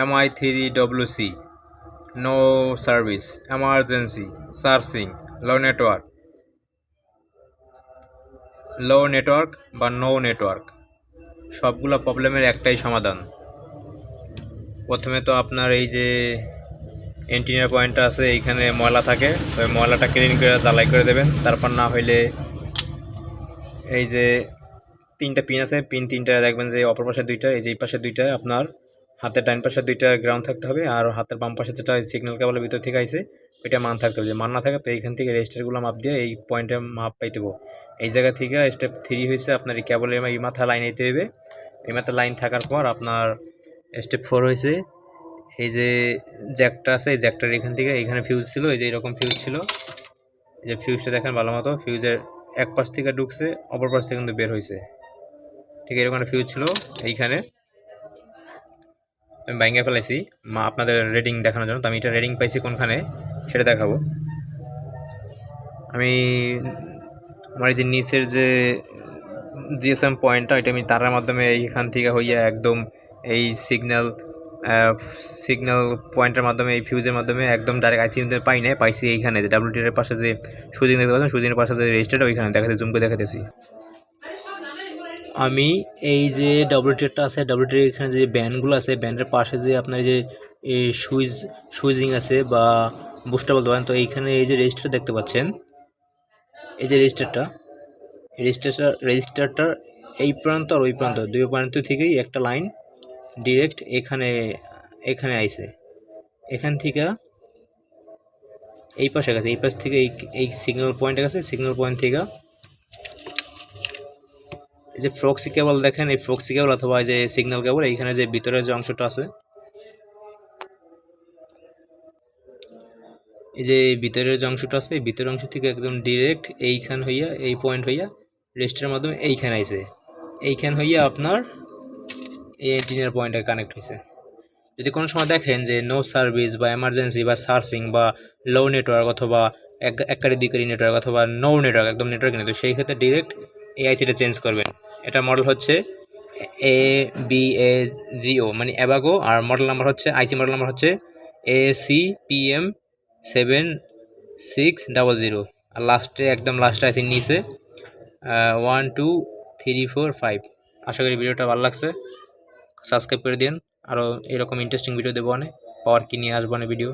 MI3WC, no service, emergency, searching, low network বা no network. সবগুলো প্রবলেমের একটাই সমাধান। প্রথমে তো আপনার এই যে এন্টিনার পয়েন্টটা আছে, এইখানে ময়লা থাকে, তো ময়লাটা ক্লিন করে জ্বালাই করে দেবেন। তারপর না হইলে এই যে তিনটা পিন আছে, পিন তিনটা দেখবেন যে অপর পাশে দুইটা, এই যে এই পাশে দুইটা, আপনার হাতের ডান পাশে দুইটা গ্রাউন্ড থাকতে হবে, আর হাতের বাম পাশে যেটা সিগন্যাল কেবলের ভিতর থেকে আইছে ওইটা মান থাকতে হবে। যদি মান না থাকে তো এইখান থেকে রেজিস্টারগুলো মাপ দিয়ে এই পয়েন্টে মাপ পাইতে হবে। এই জায়গা থেকে স্টেপ 3 হয়েছে আপনার এই কেবলের এই মাথা লাইন নিতে হবে। এই মাথা লাইন থাকার পর আপনার স্টেপ 4 হয়েছে এই যে জ্যাকটা আছে, এই জ্যাকটার এখান থেকে এইখানে ফিউজ ছিল, এই যে এরকম ফিউজ ছিল, এই যে ফিউজটা দেখেন ভালো মতো, ফিউজের এক পাশ থেকে ঢুকছে, অপর পাশ থেকে কিন্তু বের হয়েছে। ঠিক এরকম একটা ফিউজ ছিল এইখানে, আমি ভাঙিয়ে ফেলাইছি আপনাদের রেটিং দেখানোর জন্য। তো আমি এটা রেটিং পাইছি কোনখানে সেটা দেখাবো। আমি আমার এই যে নিচের যে জিএসএম পয়েন্টটা, এটা আমি তারের মাধ্যমে এইখান থেকে হইয়া একদম এই সিগন্যাল পয়েন্টের মাধ্যমে, এই ফিউজের মাধ্যমে একদম ডাইরেক্ট আইসি পাই না, পাইছি এইখানে যে ডাব্লিউটির পাশে যে সুদিন দেখতে পাচ্ছেন, সুদিনের পাশে যে রেজিস্টারটা ওইখানে দেখাতে, জুম করে দেখাতেছি। আমি এই যে ডাব্লিউটিটা আছে, ডাব্লিউটির এখানে যে ব্যান্ডগুলো আছে, ব্যান্ডের পাশে যে আপনার যে এই সুইজিং আছে বা বুস্টার বলতে পারেন, তো এইখানে এই যে রেজিস্টার দেখতে পাচ্ছেন, এই যে রেজিস্টারটার এই প্রান্ত আর ওই প্রান্ত, দুই প্রান্ত থেকেই একটা লাইন ডিরেক্ট এখানে আইছে। এখান থেকে এই পাশে গেছে, এই পাশ থেকে এই সিগন্যাল পয়েন্টে গেছে, সিগন্যাল পয়েন্ট থেকে এই যে ফ্রক্সি কেবল দেখেন, এই ফ্রক্সি কেবল অথবা যে সিগন্যাল কেবল, এইখানে যে ভিতরের যে অংশটা আছে, এই যে ভিতরের যে অংশটা আছে, এই ভিতরের অংশ থেকে একদম ডিরেক্ট এইখান হইয়া, এই পয়েন্ট হইয়া রেজিস্টারের মাধ্যমে এইখানে আইছে, এইখান হইয়া আপনার এই এন্টিনার পয়েন্টে কানেক্ট হয়েছে। যদি কোনো সময় দেখেন যে নো সার্ভিস বা এমার্জেন্সি বা সার্চিং বা লো নেটওয়ার্ক অথবা এককারি দুইকারি নেটওয়ার্ক অথবা নো নেটওয়ার্ক, একদম নেটওয়ার্ক নেই, তো সেই ক্ষেত্রে ডিরেক্ট এই আইসিটা চেঞ্জ করবেন। এটা মডেল হচ্ছে ABAGO মানে অ্যাবাগো, আর মডেল নাম্বার হচ্ছে আইসি মডেল নাম্বার হচ্ছে ACPM7600, আর লাস্টে একদম লাস্টে আইসি নিচে 1 2 3 4 5। আশা করি ভিডিওটা ভালো লাগছে, সাবস্ক্রাইব করে দিন। আরও এরকম ইন্টারেস্টিং ভিডিও দেবো অনেক, পাওয়ার কি নিয়ে আসবো না ভিডিও।